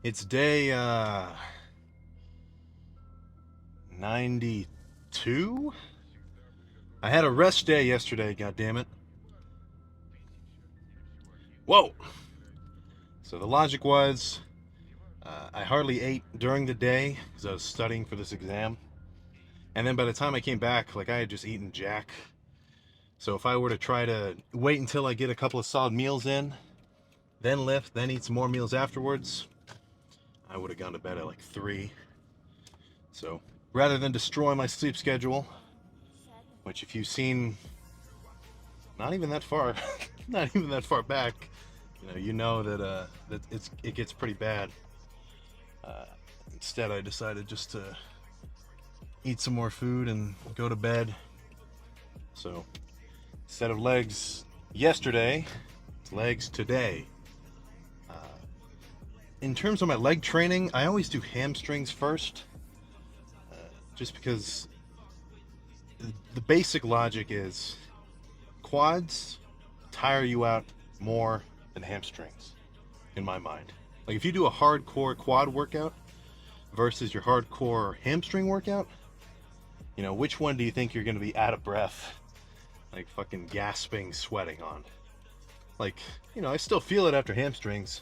It's day 92. I had a rest day yesterday, god damn it. Whoa. So the logic was I hardly ate during the day because I was studying for this exam. And then by the time I came back, like I had just eaten jack. So if I were to try to wait until I get a couple of solid meals in, then lift, then eat some more meals afterwards, I would have gone to bed at like 3. So rather than destroy my sleep schedule, which if you've seen not even that far, not even that far back, you know that it gets pretty bad. Uh, Instead, I decided just to eat some more food and go to bed. So instead of legs yesterday, it's legs today. Uh, in terms of my leg training, I always do hamstrings first, just because the basic logic is quads tire you out more than hamstrings, in my mind. Like if you do a hardcore quad workout versus your hardcore hamstring workout, which one do you think you're going to be out of breath, like fucking gasping, sweating on? Like, I still feel it after hamstrings,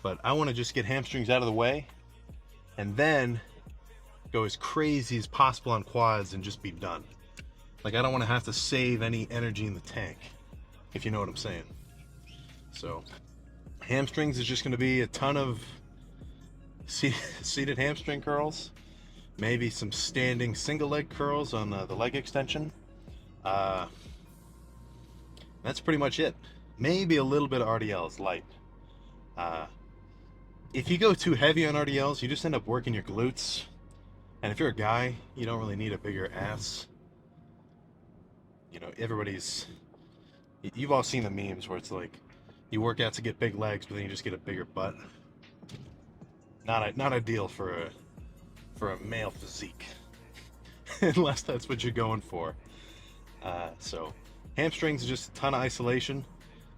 but I want to just get hamstrings out of the way and then go as crazy as possible on quads and just be done. Like, I don't want to have to save any energy in the tank, if you know what I'm saying. So, hamstrings is just going to be a ton of seated hamstring curls, maybe some standing single leg curls on the leg extension. That's pretty much it. Maybe a little bit of RDLs, light. Uh, if you go too heavy on RDLs, you just end up working your glutes. And if you're a guy, you don't really need a bigger ass. You've all seen the memes where it's like, you work out to get big legs, but then you just get a bigger butt. Not ideal for a male physique, unless that's what you're going for. So hamstrings is just a ton of isolation,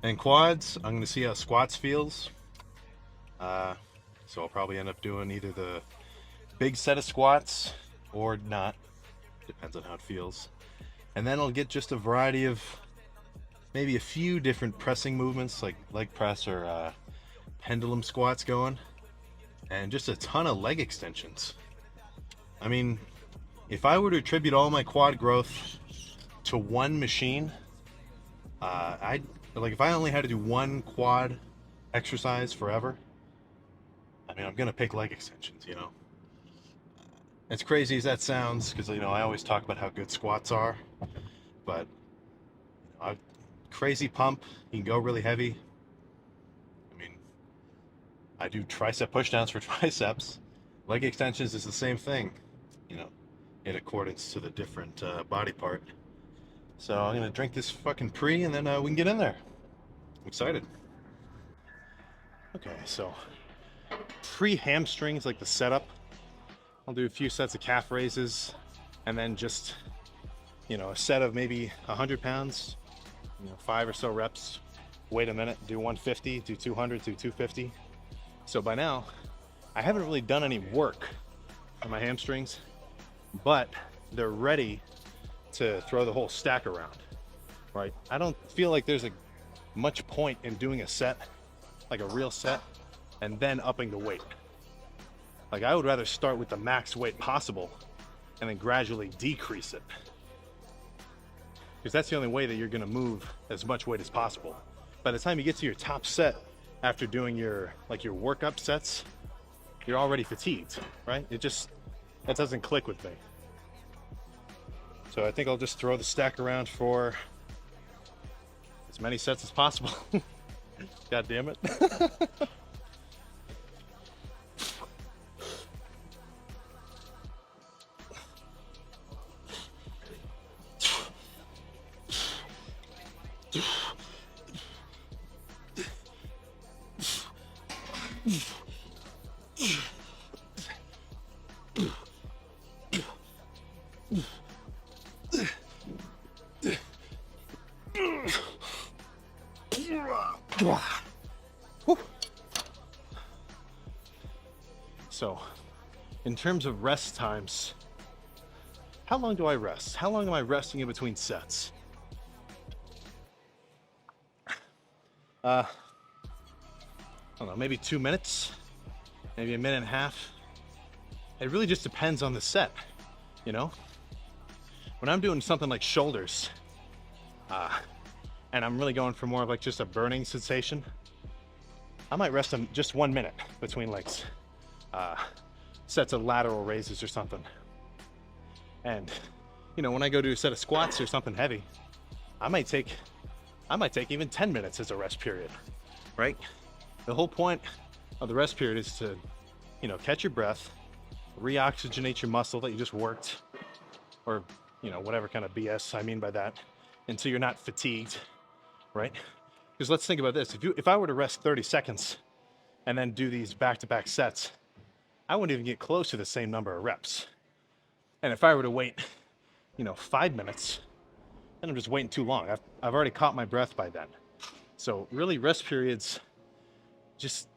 and quads, I'm going to see how squats feels. So I'll probably end up doing either the big set of squats or not, depends on how it feels. And then I'll get just a variety of maybe a few different pressing movements like leg press or pendulum squats going, and just a ton of leg extensions. I mean, if I were to attribute all my quad growth to one machine, I'd like, if I only had to do one quad exercise forever, I mean, I'm gonna pick leg extensions. As crazy as that sounds, because I always talk about how good squats are, but crazy pump, you can go really heavy. I mean, I do tricep pushdowns for triceps. Leg extensions is the same thing, you know, in accordance to the different body part. So I'm gonna drink this fucking pre, and then we can get in there. I'm excited. Okay, so pre hamstrings, like the setup, I'll do a few sets of calf raises, and then just a set of maybe 100 pounds, 5 or so reps. Wait a minute, do 150, do 200, do 250. So by now, I haven't really done any work on my hamstrings, but they're ready to throw the whole stack around, right? I don't feel like there's much point in doing a set, like a real set, and then upping the weight. Like, I would rather start with the max weight possible and then gradually decrease it, because that's the only way that you're going to move as much weight as possible. By the time you get to your top set after doing your workup sets, you're already fatigued, right? That doesn't click with me. So I think I'll just throw the stack around for as many sets as possible. God damn it. So in terms of rest times, how long do I rest? How long am I resting in between sets? I don't know, maybe 2 minutes, maybe a minute and a half. It really just depends on the set, you know? When I'm doing something like shoulders, and I'm really going for more of like just a burning sensation, I might rest them just 1 minute between legs. Sets of lateral raises or something. And you know, when I go do a set of squats or something heavy, I might take even 10 minutes as a rest period, right? The whole point of the rest period is to, you know, catch your breath, reoxygenate your muscle that you just worked, or, you know, whatever kind of BS I mean by that, until you're not fatigued, right? Because let's think about this. If I were to rest 30 seconds and then do these back-to-back sets, I wouldn't even get close to the same number of reps. And if I were to wait, you know, 5 minutes, then I'm just waiting too long. I've already caught my breath by then. So really, rest periods, just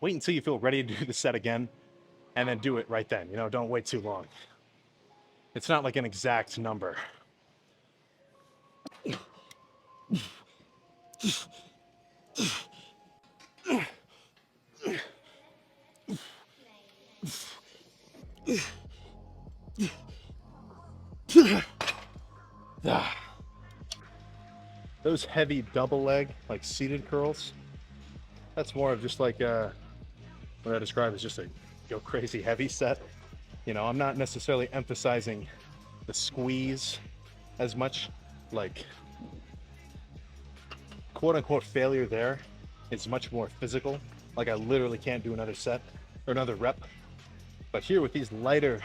wait until you feel ready to do the set again, and then do it right then. You know, don't wait too long. It's not like an exact number. Those heavy double leg, like seated curls, that's more of just like what I describe as just a go crazy heavy set. You know, I'm not necessarily emphasizing the squeeze as much. Like, quote unquote failure there is much more physical. Like, I literally can't do another set or another rep. But here with these lighter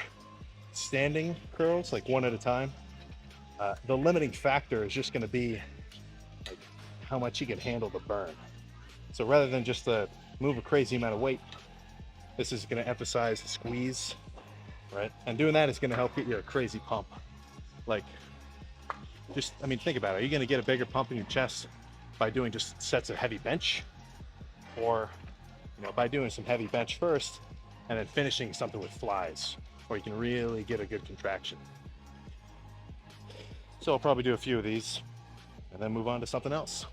standing curls, like one at a time, the limiting factor is just going to be like how much you can handle the burn. So rather than just move a crazy amount of weight, this is going to emphasize the squeeze, right? And doing that is going to help get you a crazy pump. Like, just, I mean, think about it. Are you going to get a bigger pump in your chest by doing just sets of heavy bench? Or, you know, by doing some heavy bench first and then finishing something with flies, where you can really get a good contraction. So I'll probably do a few of these and then move on to something else.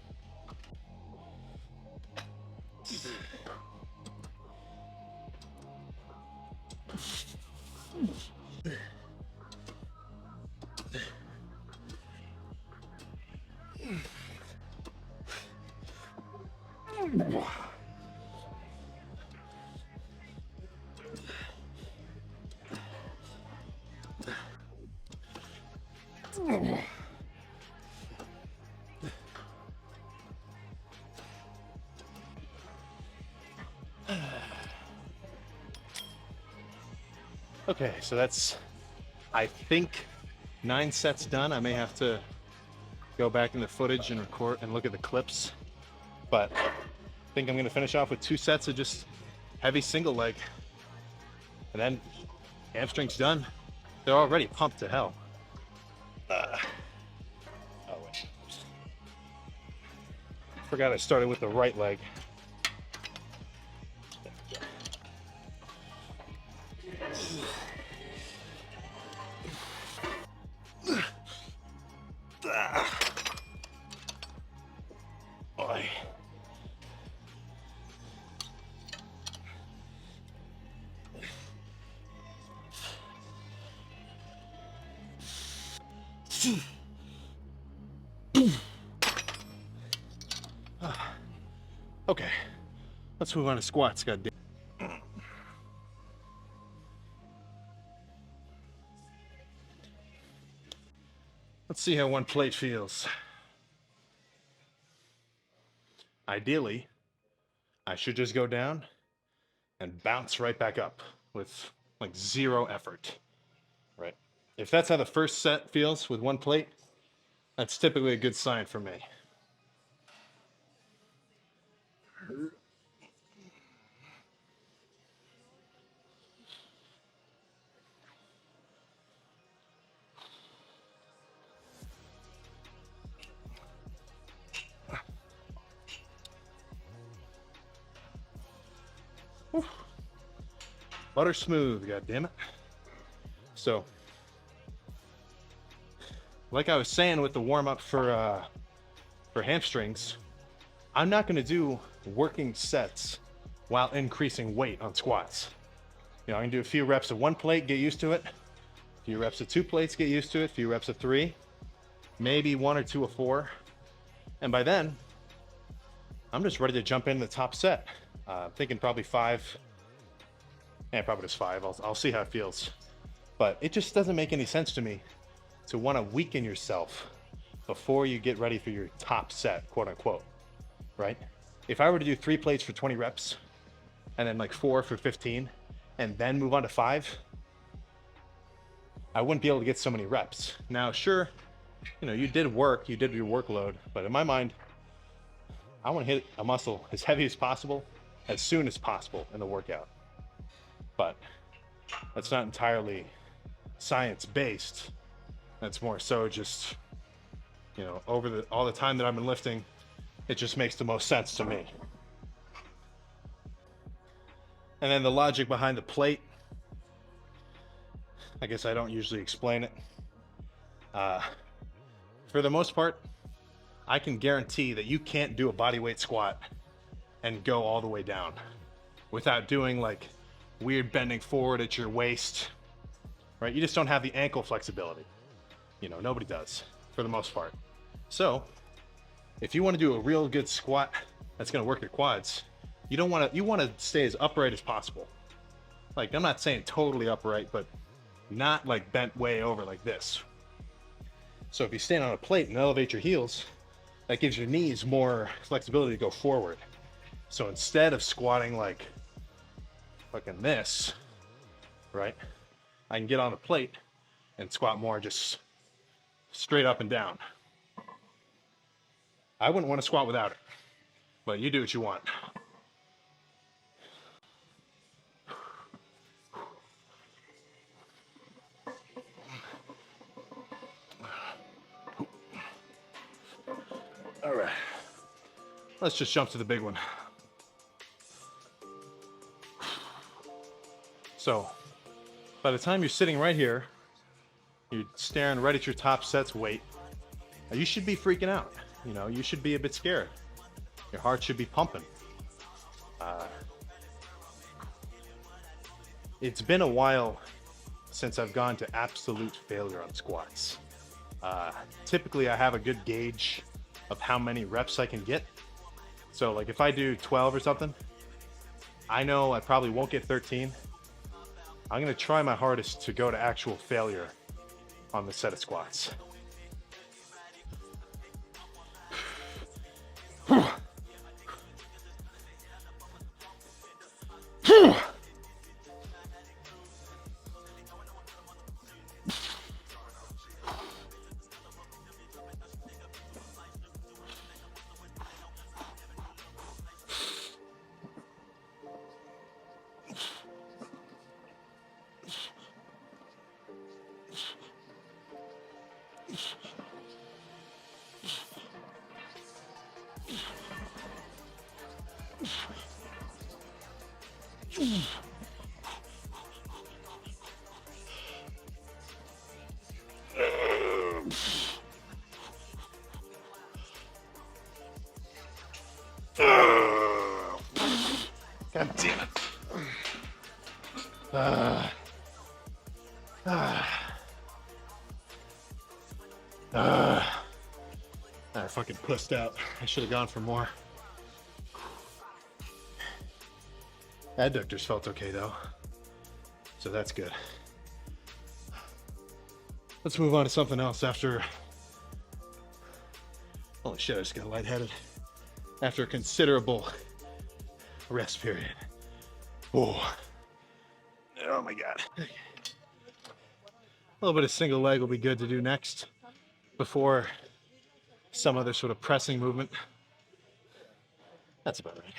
Okay, so that's, I think, 9 sets done. I may have to go back in the footage and record and look at the clips, but I think I'm gonna finish off with 2 sets of just heavy single leg, and then hamstring's done. They're already pumped to hell. Oh wait, forgot I started with the right leg. Boy. Okay, let's move on to squats. Goddamn. Let's see how one plate feels. Ideally, I should just go down and bounce right back up with like 0 effort, right? If that's how the first set feels with one plate, that's typically a good sign for me. Butter smooth, god damn it. So, like I was saying with the warm-up for hamstrings, I'm not gonna do working sets while increasing weight on squats. You know, I can do a few reps of one plate, get used to it. A few reps of two plates, get used to it. A few reps of three, maybe one or two of four. And by then, I'm just ready to jump into the top set. I'm thinking probably five. Yeah, probably just five. I'll see how it feels. But it just doesn't make any sense to me to want to weaken yourself before you get ready for your top set, quote unquote, right? If I were to do 3 plates for 20 reps and then like 4 for 15 and then move on to 5, I wouldn't be able to get so many reps. Now, sure, you know, you did your workload, but in my mind, I want to hit a muscle as heavy as possible, as soon as possible in the workout. But that's not entirely science-based. That's more so just, you know, over all the time that I've been lifting, it just makes the most sense to me. And then the logic behind the plate, I guess I don't usually explain it. For the most part, I can guarantee that you can't do a bodyweight squat and go all the way down without doing like weird bending forward at your waist, right? You just don't have the ankle flexibility. You know, nobody does for the most part. So if you want to do a real good squat that's going to work your quads, you want to stay as upright as possible. Like, I'm not saying totally upright, but not like bent way over like this. So if you stand on a plate and elevate your heels, that gives your knees more flexibility to go forward. So instead of squatting like fucking this, right, I can get on the plate and squat more just straight up and down. I wouldn't want to squat without it, but you do what you want. All right, let's just jump to the big one. So by the time you're sitting right here, you're staring right at your top set's weight, you should be freaking out. You know, you should be a bit scared. Your heart should be pumping. It's been a while since I've gone to absolute failure on squats. Typically I have a good gauge of how many reps I can get. So like if I do 12 or something, I know I probably won't get 13. I'm gonna try my hardest to go to actual failure on the set of squats. God damn it. I fucking pussed out. I should have gone for more. Adductors felt okay though, so that's good. Let's move on to something else after. Holy shit, I just got lightheaded. After a considerable rest period. Oh my god. A little bit of single leg will be good to do next before some other sort of pressing movement. That's about right.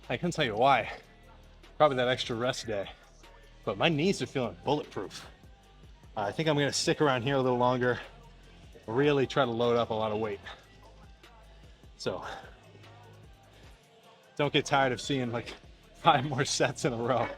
I couldn't tell you why. Probably that extra rest day. But my knees are feeling bulletproof. I think I'm gonna stick around here a little longer, really try to load up a lot of weight. So, don't get tired of seeing like 5 more sets in a row.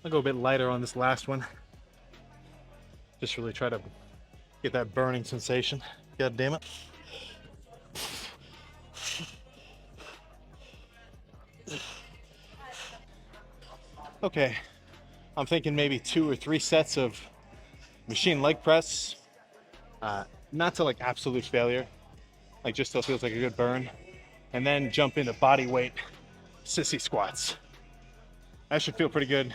I'll go a bit lighter on this last one. Just really try to get that burning sensation. God damn it. Okay, I'm thinking maybe 2 or 3 sets of machine leg press. Not to like absolute failure, like just still feels like a good burn. And then jump into body weight sissy squats. That should feel pretty good.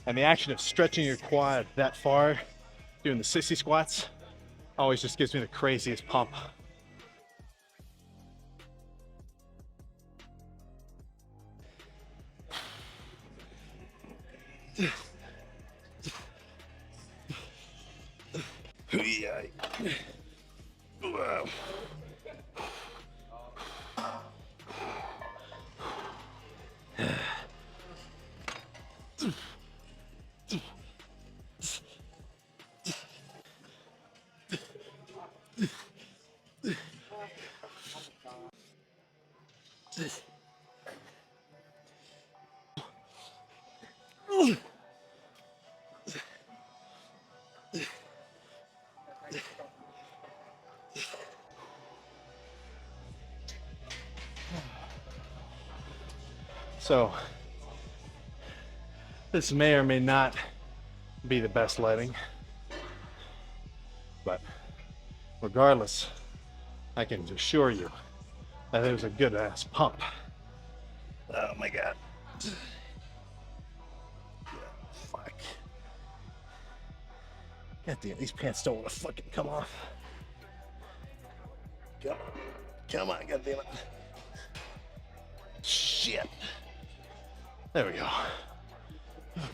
And the action of stretching your quad that far, doing the sissy squats, always just gives me the craziest pump. Wow. So, this may or may not be the best lighting, but regardless, I can assure you that it was a good ass pump. Oh my god. Fuck. God damn, these pants don't want to fucking come off. Come on. Come on, god damn it. Shit. There we go. Okay.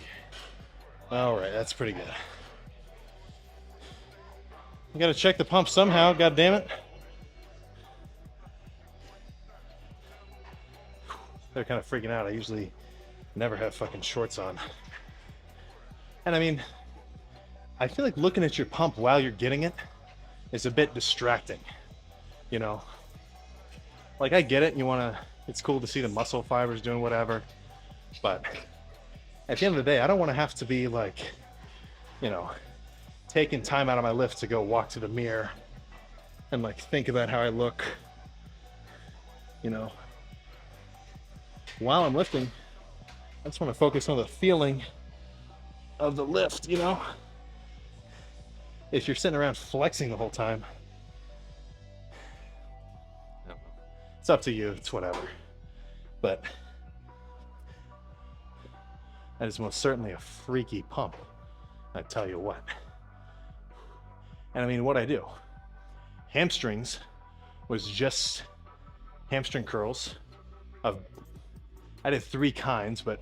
All right, that's pretty good. I gotta check the pump somehow, god damn it. They're kind of freaking out. I usually never have fucking shorts on. And I mean, I feel like looking at your pump while you're getting it is a bit distracting, you know? Like, I get it, it's cool to see the muscle fibers doing whatever, but at the end of the day, I don't want to have to be like, you know, taking time out of my lift to go walk to the mirror and like think about how I look, you know. While I'm lifting, I just want to focus on the feeling of the lift, you know. If you're sitting around flexing the whole time, it's up to you, it's whatever. But that is most certainly a freaky pump, I tell you what. And I mean, what I do, hamstrings was just hamstring curls of, I did 3 kinds, but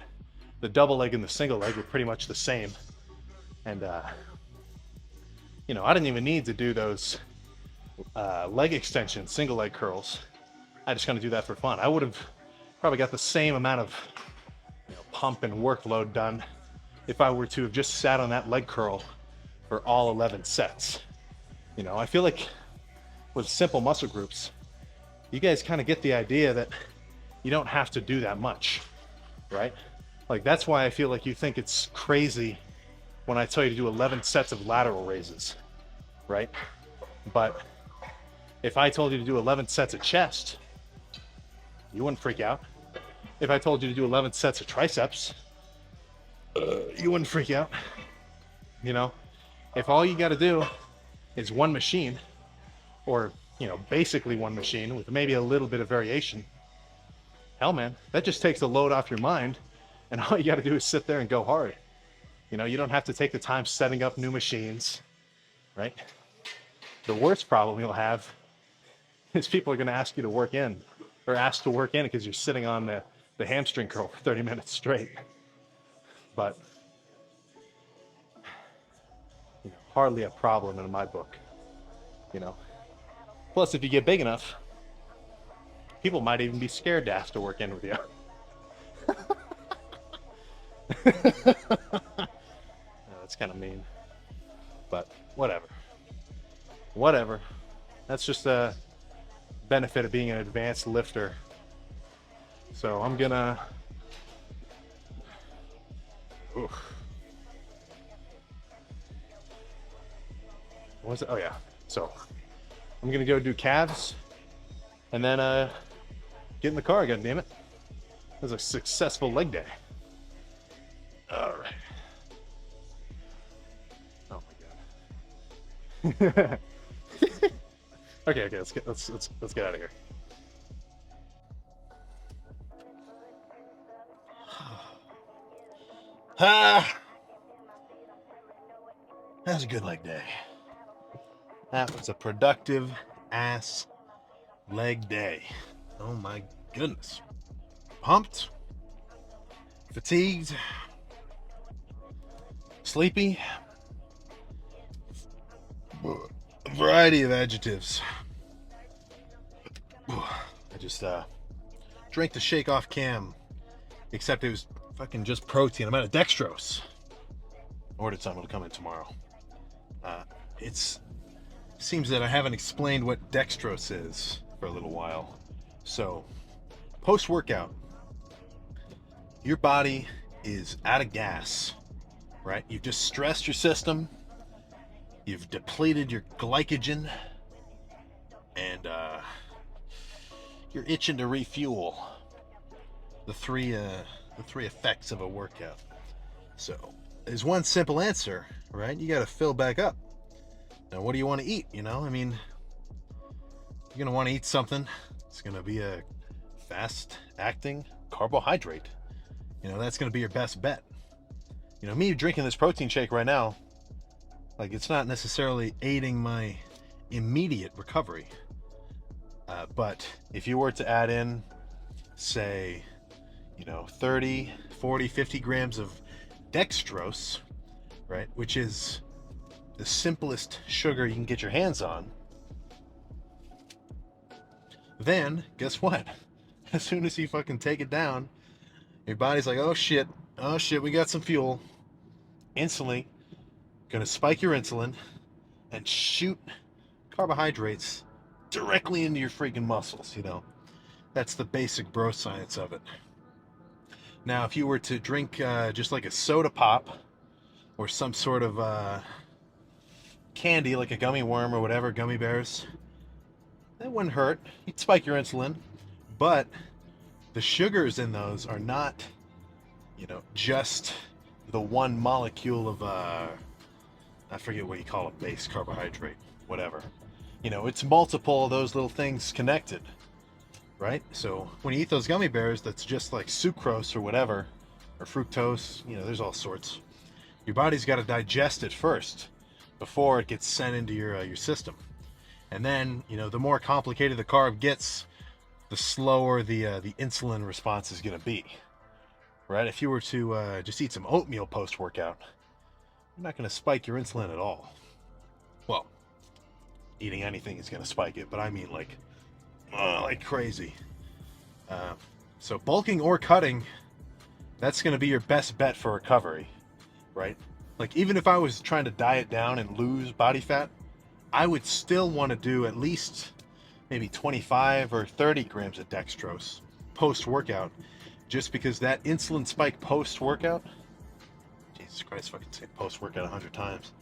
the double leg and the single leg were pretty much the same. And, you know, I didn't even need to do those leg extension, single leg curls. I just kind of do that for fun. I would have probably got the same amount of, you know, pump and workload done if I were to have just sat on that leg curl for all 11 sets. You know, I feel like with simple muscle groups, you guys kind of get the idea that you don't have to do that much, right? Like, that's why I feel like you think it's crazy when I tell you to do 11 sets of lateral raises, right? But if I told you to do 11 sets of chest, you wouldn't freak out. if I told you to do 11 sets of triceps, you wouldn't freak out. You know, if all you got to do is one machine, or, you know, basically one machine with maybe a little bit of variation, hell, man, that just takes the load off your mind, and all you got to do is sit there and go hard. You know, you don't have to take the time setting up new machines, right? The worst problem you'll have is people are going to ask you to work in, or ask to work in because you're sitting on the hamstring curl for 30 minutes straight. But, you know, hardly a problem in my book, you know. Plus, if you get big enough, people might even be scared to ask to work in with you. That's kind of mean, but whatever. Whatever. That's just a benefit of being an advanced lifter. So I'm gonna. Oof. What was it? Oh yeah. So I'm gonna go do calves, and then get in the car. God damn it! It was a successful leg day. All right. Oh my god. Okay, let's get out of here. Ah, that was a good leg day. That was a productive ass leg day. Oh my goodness. Pumped, fatigued, sleepy, a variety of adjectives. I just drank the shake off cam, except it was fucking just protein. I'm out of dextrose. Ordered some, it'll come in tomorrow. It seems that I haven't explained what dextrose is for a little while. So, post-workout, your body is out of gas, right? You've just stressed your system, you've depleted your glycogen, and you're itching to refuel. The three effects of a workout. So, there's one simple answer, right? You got to fill back up. Now, what do you want to eat? You know, I mean, you're going to want to eat something. It's going to be a fast-acting carbohydrate. You know, that's going to be your best bet. You know, me drinking this protein shake right now, like, it's not necessarily aiding my immediate recovery. But if you were to add in, say, you know, 30, 40, 50 grams of dextrose, right, which is the simplest sugar you can get your hands on, then guess what? As soon as you fucking take it down, your body's like, oh shit, we got some fuel. Instantly gonna spike your insulin and shoot carbohydrates directly into your freaking muscles, you know. That's the basic bro science of it. Now, if you were to drink just like a soda pop or some sort of candy, like a gummy worm or whatever, gummy bears, that wouldn't hurt. You'd spike your insulin, but the sugars in those are not, you know, just the one molecule of, I forget what you call it, base carbohydrate, whatever. You know, it's multiple of those little things connected. Right? So when you eat those gummy bears, that's just like sucrose or whatever, or fructose, you know, there's all sorts. Your body's got to digest it first before it gets sent into your system. And then, you know, the more complicated the carb gets, the slower the insulin response is going to be. Right? If you were to just eat some oatmeal post-workout, you're not going to spike your insulin at all. Well, eating anything is going to spike it, but I mean like crazy. So bulking or cutting, that's going to be your best bet for recovery, right? Like, even if I was trying to diet down and lose body fat, I would still want to do at least maybe 25 or 30 grams of dextrose post-workout, just because that insulin spike post-workout, Jesus Christ, if I could say post-workout 100 times,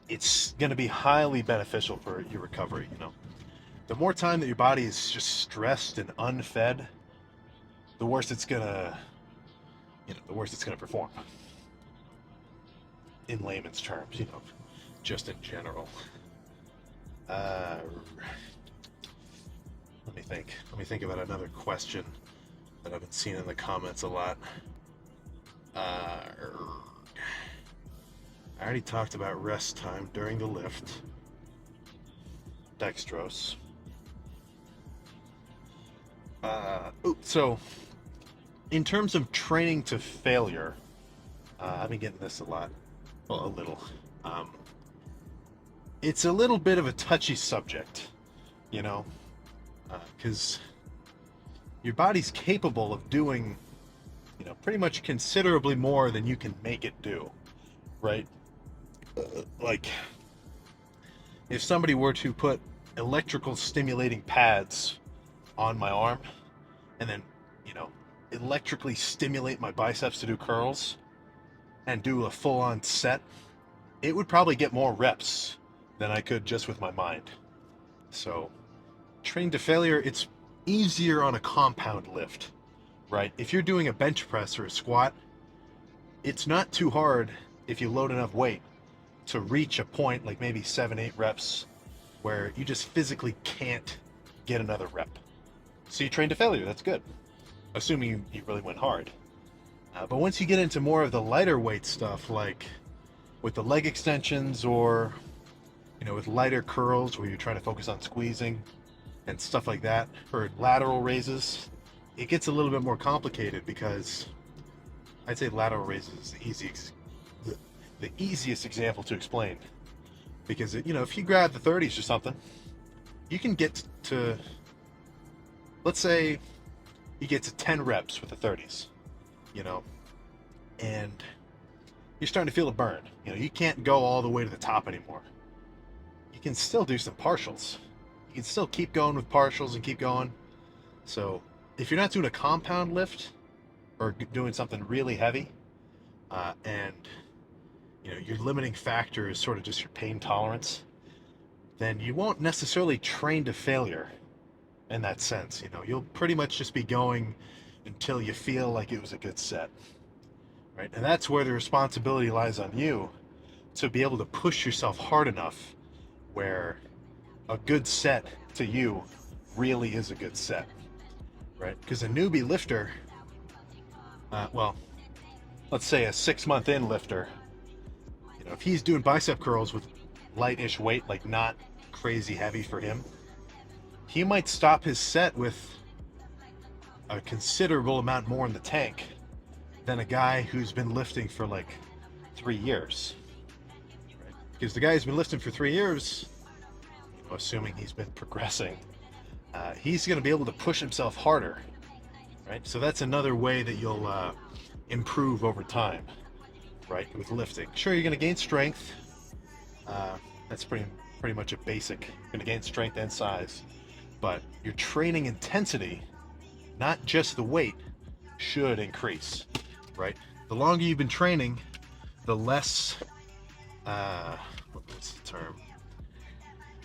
it's going to be highly beneficial for your recovery, you know. The more time that your body is just stressed and unfed, the worse it's gonna, the worse it's gonna perform. In layman's terms, just in general. Uh, Let me think. Let me think about another question that I've been seeing in the comments a lot. I already talked about rest time during the lift. Dextrose. So, in terms of training to failure, I've been getting this a lot. Well, a little. It's a little bit of a touchy subject, because your body's capable of doing, pretty much considerably more than you can make it do, right? Like, if somebody were to put electrical stimulating pads on my arm and then, electrically stimulate my biceps to do curls and do a full-on set, it would probably get more reps than I could just with my mind. So, training to failure, it's easier on a compound lift, right? If you're doing a bench press or a squat, it's not too hard if you load enough weight to reach a point like maybe 7-8 reps where you just physically can't get another rep. So you train to failure, that's good, assuming you really went hard. But once you get into more of the lighter weight stuff, like with the leg extensions or, with lighter curls where you're trying to focus on squeezing and stuff like that, or lateral raises, it gets a little bit more complicated because I'd say lateral raises is the easiest example to explain. Because, if you grab the 30s or something, you can get to, let's say you get to 10 reps with the 30s, and you're starting to feel a burn. You can't go all the way to the top anymore. You can still do some partials. You can still keep going with partials and keep going. So if you're not doing a compound lift or doing something really heavy, and your limiting factor is sort of just your pain tolerance, then you won't necessarily train to failure in that sense. You'll pretty much just be going until you feel like it was a good set, right? And that's where the responsibility lies on you to be able to push yourself hard enough where a good set to you really is a good set, right? Because a newbie lifter, let's say a 6-month in lifter, if he's doing bicep curls with light-ish weight, like not crazy heavy for him, he might stop his set with a considerable amount more in the tank than a guy who's been lifting for like 3 years. Right? Because the guy who's been lifting for 3 years, assuming he's been progressing, he's going to be able to push himself harder, right? So that's another way that you'll improve over time, right? With lifting, sure, you're going to gain strength. That's pretty much a basic. You're going to gain strength and size, but your training intensity, not just the weight, should increase, right? The longer you've been training, the less, what's the term?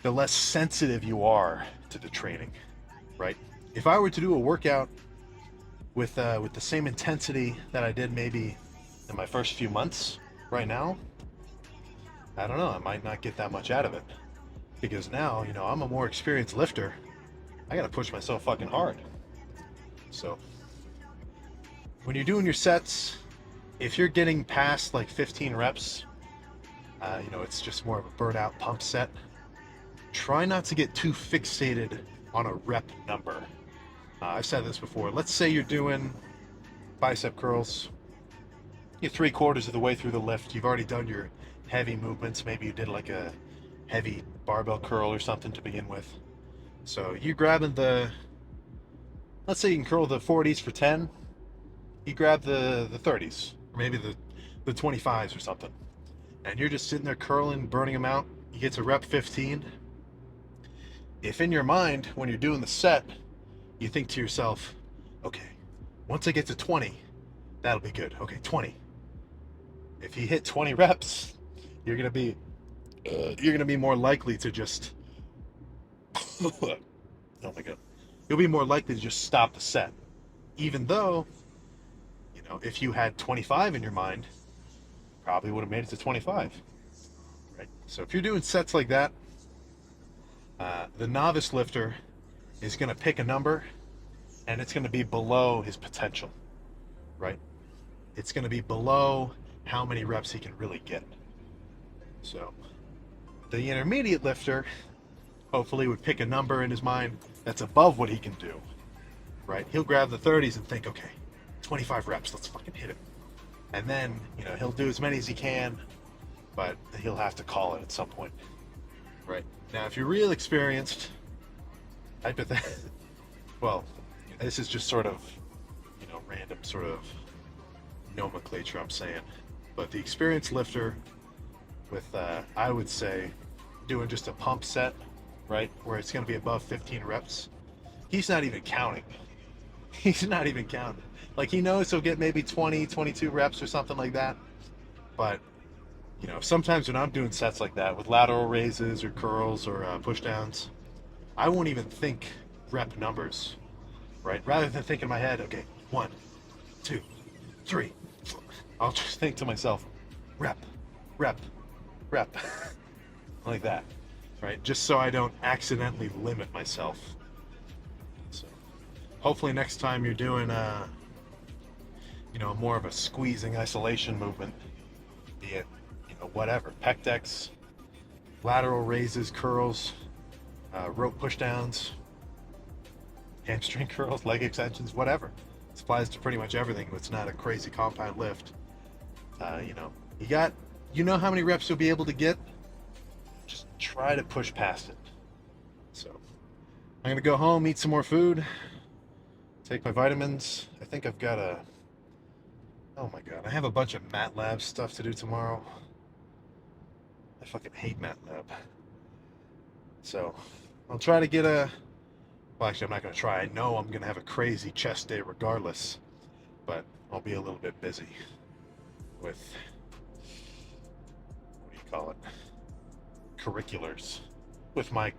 The less sensitive you are to the training, right? If I were to do a workout with the same intensity that I did maybe in my first few months right now, I don't know, I might not get that much out of it. Because now, I'm a more experienced lifter. I gotta push myself fucking hard. So, when you're doing your sets, if you're getting past like 15 reps, it's just more of a burnout pump set. Try not to get too fixated on a rep number. I've said this before. Let's say you're doing bicep curls. You're 3/4 of the way through the lift. You've already done your heavy movements. Maybe you did like a heavy barbell curl or something to begin with. So you're grabbing let's say you can curl the 40s for 10. You grab the 30s, or maybe the 25s or something. And you're just sitting there curling, burning them out. You get to rep 15. If in your mind, when you're doing the set, you think to yourself, okay, once I get to 20, that'll be good. Okay, 20. If you hit 20 reps, you're gonna be more likely to just oh my god, you'll be more likely to just stop the set, Even though, if you had 25 in your mind, probably would have made it to 25, right? So if you're doing sets like that, the novice lifter is going to pick a number, and it's going to be below his potential, right? It's going to be below how many reps he can really get. So the intermediate lifter hopefully would pick a number in his mind that's above what he can do, right? He'll grab the 30s and think, okay, 25 reps, let's fucking hit it. And then, he'll do as many as he can, but he'll have to call it at some point, right? Now, if you're real experienced, well, this is just sort of, random sort of nomenclature I'm saying. But the experienced lifter with, I would say, doing just a pump set, right, where it's going to be above 15 reps, he's not even counting. He's not even counting. Like, he knows he'll get maybe 20, 22 reps or something like that. But, sometimes when I'm doing sets like that with lateral raises or curls or push downs, I won't even think rep numbers, right? Rather than think in my head, okay, 1, 2, 3, 4, I'll just think to myself, rep, rep, rep, like that, right? Just so I don't accidentally limit myself. So hopefully next time you're doing more of a squeezing isolation movement, be it, whatever, pec decks, lateral raises, curls, rope push downs, hamstring curls, leg extensions, whatever. It applies to pretty much everything. It's not a crazy compound lift. You know how many reps you'll be able to get. Just try to push past it. So I'm gonna go home, eat some more food, take my vitamins. I think I've got oh my god, I have a bunch of MATLAB stuff to do tomorrow. I fucking hate MATLAB. So I'll try to get well, actually, I'm not going to try. I know I'm going to have a crazy chest day regardless, but I'll be a little bit busy with, what do you call it, curriculars, with my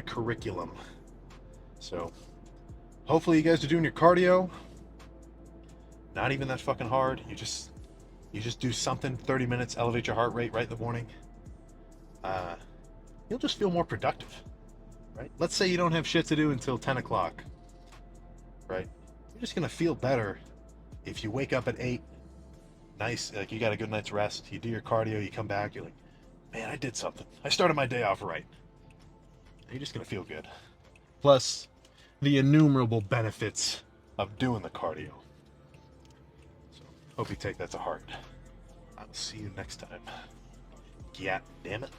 curriculum. So hopefully you guys are doing your cardio. Not even that fucking hard. You just do something, 30 minutes, elevate your heart rate right in the morning. You'll just feel more productive, right? Let's say you don't have shit to do until 10 o'clock, right? You're just going to feel better if you wake up at 8, nice, like you got a good night's rest, you do your cardio, you come back, you're like, man, I did something. I started my day off right. You're just going to feel good. Plus, the innumerable benefits of doing the cardio. So, hope you take that to heart. I will see you next time. Yeah, damn it.